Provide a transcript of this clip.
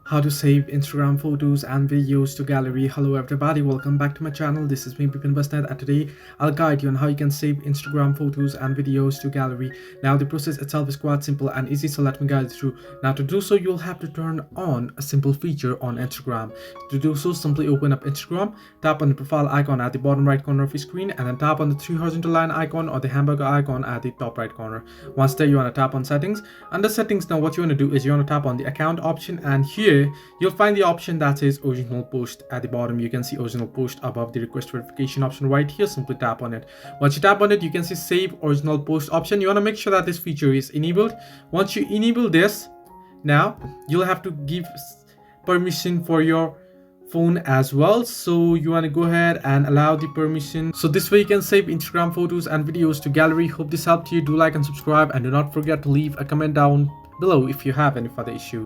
how to save Instagram photos and videos to gallery. Hello everybody, welcome back to my channel. This is me Bipin Basnet, and today I'll guide you on how you can save Instagram photos and videos to gallery. Now the process itself is quite simple and easy, so let me guide you through. Now to do so, you'll have to turn on a simple feature on Instagram. To do so, simply open up Instagram, tap on the profile icon at the bottom right corner of your screen, and then tap on the three horizontal line icon or the hamburger icon at the top right corner. Once there, you want to tap on settings. Under settings, now what you want to do is you want to tap on the account option, and here you'll find the option that says original post. At the bottom you can see original post above the request verification option right here. Simply tap on it. Once you tap on it, you can see save original post option. You want to make sure that this feature is enabled. Once you enable this, now you'll have to give permission for your phone as well, so you want to go ahead and allow the permission, so this way you can save Instagram photos and videos to gallery. Hope this helped you. Do like and subscribe, and do not forget to leave a comment down below if you have any further issue.